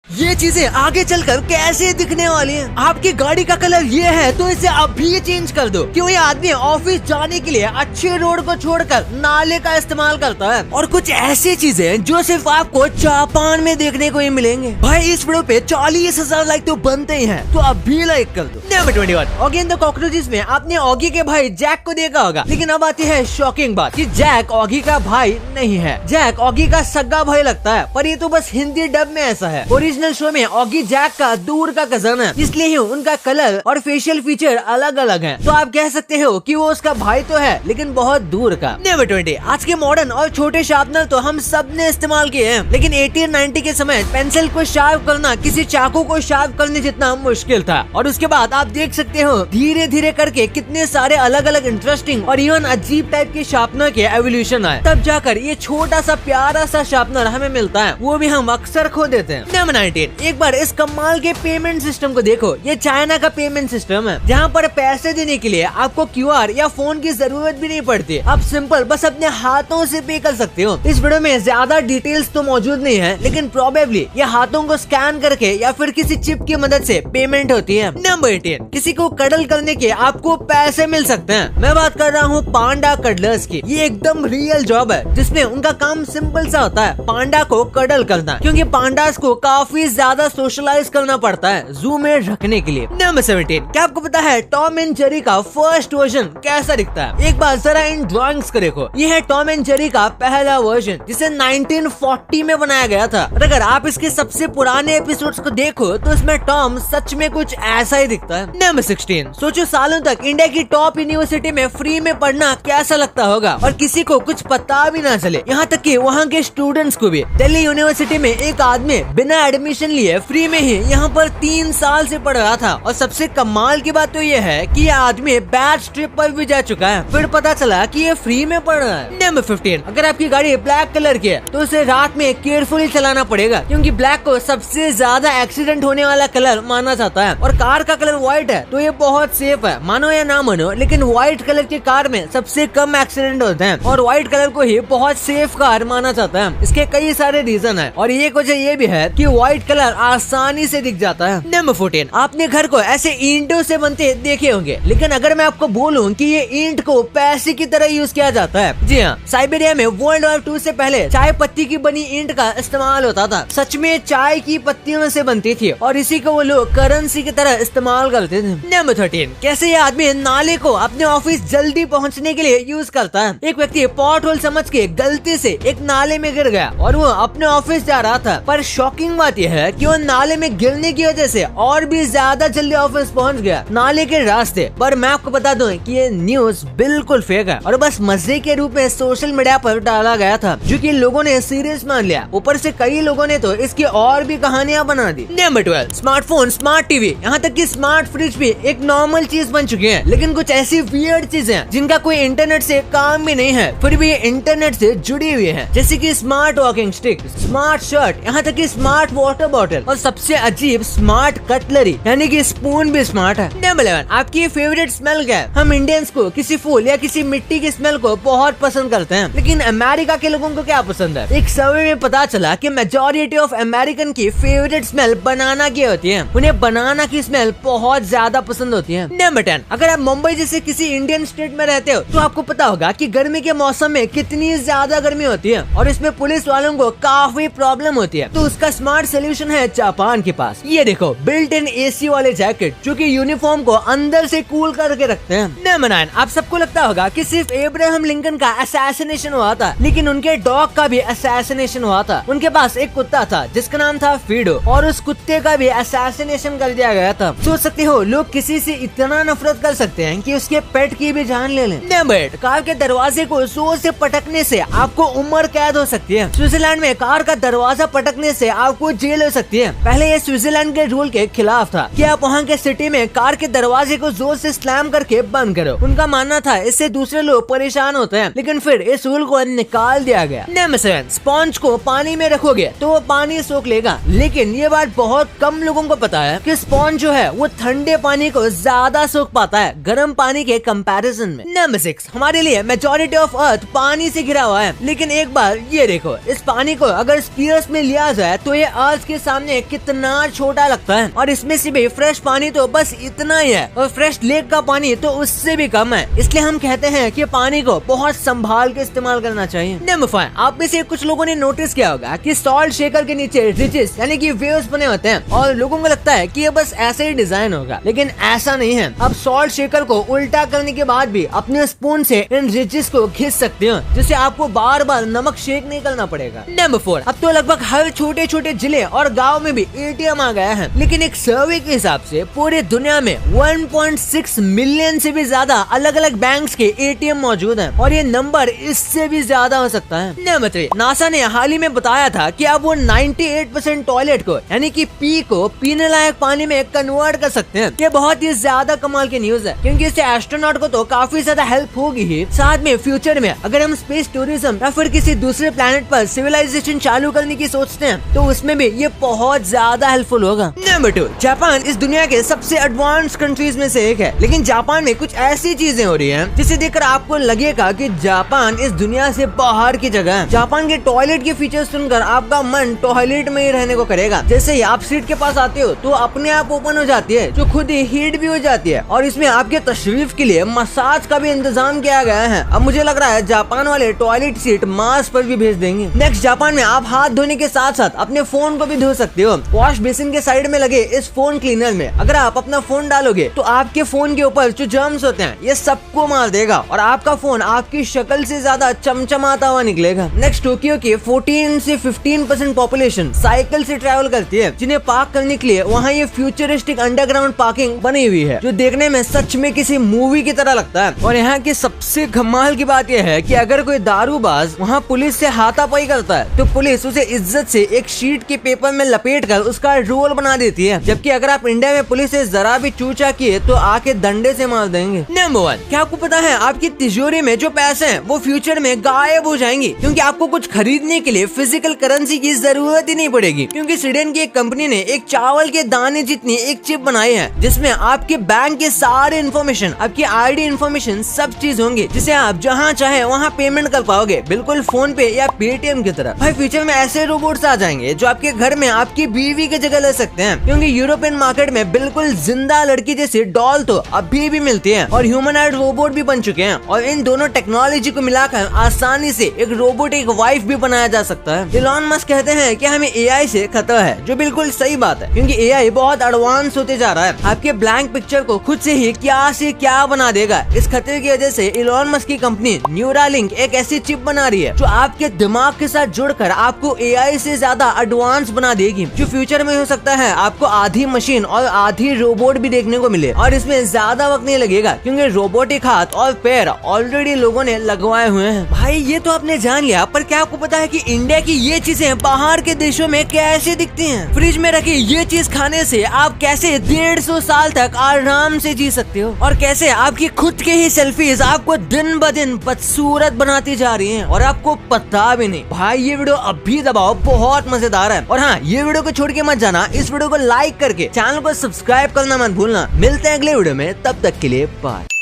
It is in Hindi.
ये चीजें आगे चलकर कैसे दिखने वाली हैं? आपकी गाड़ी का कलर ये है तो इसे अभी चेंज कर दो। क्यों ये आदमी ऑफिस जाने के लिए अच्छे रोड को छोड़कर नाले का इस्तेमाल करता है। और कुछ ऐसी चीजें जो सिर्फ आपको जापान में देखने को ही मिलेंगे। भाई इस वीडियो पे 40,000 लाइक तो बनते ही हैं, तो अभी लाइक कर दो। Number 21 Oggy and the cockroaches में आपने ऑगी के भाई जैक को देखा होगा, लेकिन अब आती है शॉकिंग बात कि जैक ऑगी का भाई नहीं है। जैक ऑगी का सगा भाई लगता है, पर ये तो बस हिंदी डब में ऐसा है। ओरिजिनल शो में ऑगी जैक का दूर का कजन है, इसलिए ही उनका कलर और फेशियल फीचर अलग अलग है। तो आप कह सकते हो कि वो उसका भाई तो है, लेकिन बहुत दूर का। नंबर 20 आज के मॉडर्न और छोटे शार्पनर तो हम सब ने इस्तेमाल किए हैं, लेकिन 80-90 के समय पेंसिल को शार्प करना किसी चाकू को शार्प करने जितना मुश्किल था। और उसके बाद आप देख सकते हो धीरे धीरे करके कितने सारे अलग अलग इंटरेस्टिंग और इवन अजीब टाइप के शार्पनर के एवोल्यूशन आए, तब जाकर ये छोटा सा प्यारा सा शार्पनर हमें मिलता है, वो भी हम अक्सर खो देते हैं। नंबर 19 एक बार इस कमाल के पेमेंट सिस्टम को देखो। ये चाइना का पेमेंट सिस्टम है, जहाँ पर पैसे देने के लिए आपको QR या फोन की जरूरत भी नहीं पड़ती। आप सिंपल बस अपने हाथों से पे कर सकते हो। इस वीडियो में ज्यादा डिटेल्स तो मौजूद नहीं है, लेकिन प्रोबेबली ये हाथों को स्कैन करके या फिर किसी चिप की मदद से पेमेंट होती है। नंबर 18 किसी को कडल करने के आपको पैसे मिल सकते हैं। मैं बात कर रहा हूँ पांडा कडलर्स की। ये एकदम रियल जॉब है, जिसमें उनका काम सिंपल सा होता है, पांडा को कडल करना, क्योंकि पांडास को काफी ज्यादा सोशलाइज करना पड़ता है जू में रखने के लिए। नंबर 17 क्या आपको पता है टॉम एंड जेरी का फर्स्ट वर्जन कैसा दिखता है? एक बार जरा इन ड्राइंग्स को देखो। ये है टॉम एंड जेरी का पहला वर्जन, जिसे 1940 में बनाया गया था। और अगर आप इसके सबसे पुराने एपिसोड्स को देखो तो इसमें टॉम सच में कुछ ऐसा ही दिखता है। नंबर 16 सोचो सालों तक इंडिया की टॉप यूनिवर्सिटी में फ्री में पढ़ना कैसा लगता होगा, और किसी को कुछ पता भी ना चले, यहाँ तक कि वहाँ के स्टूडेंट्स को भी। दिल्ली यूनिवर्सिटी में एक आदमी बिना एडमिशन लिए फ्री में ही यहाँ पर 3 साल से पढ़ रहा था। और सबसे कमाल की बात तो ये है कि ये आदमी बैच ट्रिप पर भी जा चुका है, फिर पता चला कि ये फ्री में पढ़ रहा है। नंबर 15 अगर आपकी गाड़ी ब्लैक कलर की है तो उसे रात में केयरफुली चलाना पड़ेगा, क्योंकि ब्लैक को सबसे ज्यादा एक्सीडेंट होने वाला कलर माना जाता है। और कार का कलर व्हाइट है तो ये बहुत सेफ है, मानो या ना मानो, लेकिन व्हाइट कलर की कार में सबसे कम एक्सीडेंट होते हैं, और व्हाइट कलर को ही बहुत सेफ कार माना जाता है। इसके कई सारे रीजन है, और एक वजह ये भी है कि व्हाइट कलर आसानी से दिख जाता है। नंबर 14 आपने घर को ऐसे ईंटों से बनते देखे होंगे, लेकिन अगर मैं आपको बोलूं कि ये ईंट को पैसे की तरह यूज किया जाता है, जी हाँ, साइबेरिया में वर्ल्ड वॉर 2 से पहले चाय पत्ती की बनी ईंट का इस्तेमाल होता था। सच में चाय की पत्तियों से बनती थी, और इसी को वो लोग करेंसी की तरह इस्तेमाल करते थे। नंबर 13 कैसे ये आदमी नाले को अपने ऑफिस जल्दी पहुंचने के लिए यूज करता है। एक व्यक्ति पॉट होल समझ के गलती से एक नाले में गिर गया और वो अपने ऑफिस जा रहा था, पर शॉकिंग बात यह है कि वो नाले में गिरने की वजह से और भी ज्यादा जल्दी ऑफिस पहुंच गया नाले के रास्ते। पर मैं आपको बता दूं कि ये न्यूज बिल्कुल फेक है, और बस मजे के रूप में सोशल मीडिया पर डाला गया था, जो कि लोगों ने सीरियस मान लिया। ऊपर से कई लोगों ने तो इसकी और भी कहानियां बना दी। नंबर 12 स्मार्टफोन, स्मार्ट टीवी, यहाँ तक कि स्मार्ट फ्रिज भी एक नॉर्मल चीज बन चुकी है, लेकिन कुछ ऐसी वियर्ड चीजें जिनका कोई इंटरनेट से काम भी नहीं है, फिर भी ये इंटरनेट से जुड़ी हुई है, जैसे कि smart walking stick, smart shirt, यहाँ तक कि स्मार्ट वाटर बॉटल, और सबसे अजीब स्मार्ट कटलरी, यानी कि स्पून भी स्मार्ट है। नंबर 11 आपकी फेवरेट स्मेल क्या है? हम इंडियंस को किसी फूल या किसी मिट्टी की स्मेल को बहुत पसंद करते हैं, लेकिन अमेरिका के लोगों को क्या पसंद है? एक सर्वे में पता चला कि मेजॉरिटी ऑफ अमेरिकन की फेवरेट स्मेल बनाना की होती है। उन्हें बनाना की स्मेल बहुत ज्यादा पसंद होती है। नंबर 10 अगर आप मुंबई जैसे किसी इंडियन स्टेट में रहते हो तो आपको पता होगा कि गर्मी के मौसम में कितनी ज्यादा गर्मी होती है, और इसमें पुलिस वालों को काफी प्रॉब्लम होती है। तो उसका स्मार्ट सोल्यूशन है जापान के पास। ये देखो बिल्ट इन AC वाले जैकेट, जो कि यूनिफॉर्म को अंदर से कूल करके रखते हैं। नंबर 9 आप सबको लगता होगा कि सिर्फ एब्राहम लिंकन का असैसिनेशन हुआ था, लेकिन उनके डॉग का भी असैसिनेशन हुआ था। उनके पास एक कुत्ता था जिसका नाम था फीडो, और उस कुत्ते का भी असैसिनेशन कर दिया गया था। सोच सकते हो लोग किसी से इतना नफरत कर सकते हैं कि उसके पेट की भी जान ले लें। नंबर 8 कार के दरवाजे को जोर से पटकने से आपको उम्र कैद हो सकती है। स्विट्जरलैंड में कार का दरवाजा पटकने से आपको जेल हो सकती है। पहले ये स्विट्जरलैंड के रूल के खिलाफ था कि आप वहाँ के सिटी में कार के दरवाजे को जोर से स्लैम करके बंद करो। उनका मानना था इससे दूसरे लोग परेशान होते हैं, लेकिन फिर इस रूल को निकाल दिया गया। नंबर 7 स्पॉन्ज को पानी में रखोगे तो वो पानी सोख लेगा, लेकिन ये बात बहुत कम लोगों को पता है कि स्पॉन्ज जो है वो ठंडे पानी को ज्यादा सोख पाता है गर्म पानी के कंपैरिजन में। नंबर 6 हमारे लिए मेजॉरिटी ऑफ अर्थ पानी से घिरा हुआ है, लेकिन एक बार ये देखो, इस पानी को अगर स्पीयर्स में लिया जाए तो ये अर्थ बॉटल्स के सामने कितना छोटा लगता है। और इसमें से भी फ्रेश पानी तो बस इतना ही है और फ्रेश लेक का पानी तो उससे भी कम है। इसलिए हम कहते हैं कि पानी को बहुत संभाल के इस्तेमाल करना चाहिए। नंबर 5, आप में से कुछ लोगों ने नोटिस किया होगा कि सॉल्ट शेकर के नीचे रिजेस यानी कि वेव्स बने होते हैं और लोगों को लगता है कि ये बस ऐसे ही डिजाइन होगा, लेकिन ऐसा नहीं है। अब सॉल्ट शेकर को उल्टा करने के बाद भी अपने स्पून से इन रिजेस को खींच सकते हो, जिससे आपको बार बार नमक शेक नहीं करना पड़ेगा। नंबर 4, अब तो लगभग हर छोटे छोटे जिले और गाँव में भी ATM आ गया है, लेकिन एक सर्वे के हिसाब से पूरे दुनिया में 1.6 मिलियन से भी ज्यादा अलग अलग बैंक्स के ATM मौजूद हैं और ये नंबर इससे भी ज्यादा हो सकता है। नंबर 3, नासा ने हाल ही में बताया था कि अब वो 98% टॉयलेट को यानी कि पी को पीने लायक पानी में कन्वर्ट कर सकते हैं। ये बहुत ही ज्यादा कमाल की न्यूज है, क्योंकि इससे एस्ट्रोनॉट को तो काफी ज्यादा हेल्प होगी ही, साथ में फ्यूचर में अगर हम स्पेस टूरिज्म या फिर किसी दूसरे प्लेनेट पर सिविलाइजेशन चालू करने की सोचते हैं तो उसमें भी ये बहुत ज्यादा हेल्पफुल होगा। नंबर 2, जापान इस दुनिया के सबसे एडवांस कंट्रीज में से एक है, लेकिन जापान में कुछ ऐसी चीजें हो रही हैं जिसे देखकर आपको लगेगा कि जापान इस दुनिया से बाहर की जगह है। जापान के टॉयलेट के फीचर्स सुनकर आपका मन टॉयलेट में ही रहने को करेगा। जैसे ही आप सीट के पास आते हो तो अपने आप ओपन हो जाती है, जो खुद ही हीट भी हो जाती है और इसमें आपके तशरीफ के लिए मसाज का भी इंतजाम किया गया है। अब मुझे लग रहा है जापान वाले टॉयलेट सीट मार्स पर भी भेज देंगे। नेक्स्ट, जापान में आप हाथ धोने के साथ साथ अपने फोन को भी धो सकते हो। वॉश बेसिन के साइड में लगे इस फोन क्लीनर में अगर आप अपना फोन डालोगे तो आपके फोन के ऊपर जो जर्म्स होते हैं ये सबको मार देगा और आपका फोन आपकी शक्ल से ज्यादा चमचमाता हुआ निकलेगा। नेक्स्ट, टोक्यो की 14 से 15% पॉपुलेशन साइकिल से ट्रैवल करती है, जिन्हें पार्क करने के लिए वहाँ ये फ्यूचरिस्टिक अंडरग्राउंड पार्किंग बनी हुई है, जो देखने में सच में किसी मूवी की तरह लगता है। और यहाँ की सबसे कमाल की बात यह है कि अगर कोई दारूबाज वहाँ पुलिस से हाथापाई करता है तो पुलिस उसे इज्जत से एक शीट के पेपर में लपेट कर उसका रोल बना देती है, जबकि अगर आप इंडिया में पुलिस से जरा भी चूचा किए तो आके डंडे से मार देंगे। नंबर 1, क्या आपको पता है आपकी तिजोरी में जो पैसे हैं वो फ्यूचर में गायब हो जाएंगे, क्योंकि आपको कुछ खरीदने के लिए फिजिकल करेंसी की जरूरत ही नहीं पड़ेगी, क्योंकि स्वीडन की एक कंपनी ने एक चावल के दाने जितनी एक चिप बनाई है जिसमें आपके बैंक के सारे इन्फॉर्मेशन, आपकी ID इन्फॉर्मेशन सब चीज होंगे, जिसे आप जहाँ चाहे वहाँ पेमेंट कर पाओगे, बिल्कुल फोन पे या पेटीएम की तरह। भाई फ्यूचर में ऐसे रोबोट्स आ जाएंगे जो आपके घर में आपकी बीवी की जगह ले सकते हैं, क्योंकि यूरोपियन मार्केट में बिल्कुल जिंदा लड़की जैसी डॉल तो अभी भी मिलती है और ह्यूमनॉइड रोबोट भी बन चुके हैं और इन दोनों टेक्नोलॉजी को मिलाकर आसानी से एक रोबोटिक वाइफ भी बनाया जा सकता है। इलॉन मस्क कहते हैं कि हमें AI से खतरा है, जो बिल्कुल सही बात है, क्योंकि AI बहुत एडवांस होते जा रहा है। आपके ब्लैंक पिक्चर को खुद से ही क्या से क्या बना देगा। इस खतरे की वजह से इलॉन मस्क की कंपनी न्यूरालिंक एक ऐसी चिप बना रही है जो आपके दिमाग के साथ जुड़कर आपको AI से ज्यादा एडवांस बना देगी, जो फ्यूचर में हो सकता है आपको आधी मशीन और आधी रोबोट भी देखने को मिले। और इसमें ज्यादा वक्त नहीं लगेगा, क्योंकि रोबोटिक हाथ और पैर ऑलरेडी लोगों ने लगवाए हुए हैं। भाई ये तो आपने जान लिया, पर क्या आपको पता है कि इंडिया की ये चीजें बाहर के देशों में कैसे दिखती हैं? फ्रिज में रखी ये चीज खाने से आप कैसे 150 साल तक आराम से जी सकते हो, और कैसे आपकी खुद के ही सेल्फीज आपको दिन ब दिन बदसूरत बनाती जा रही हैं और आपको पता भी नहीं। भाई ये वीडियो अभी दबाओ, बहुत मजेदार है। और हाँ, ये वीडियो को छोड़ के मत जाना, इस वीडियो को लाइक करके चैनल को सब्सक्राइब करना मत भूलना। मिलते हैं अगले वीडियो में, तब तक के लिए बाय।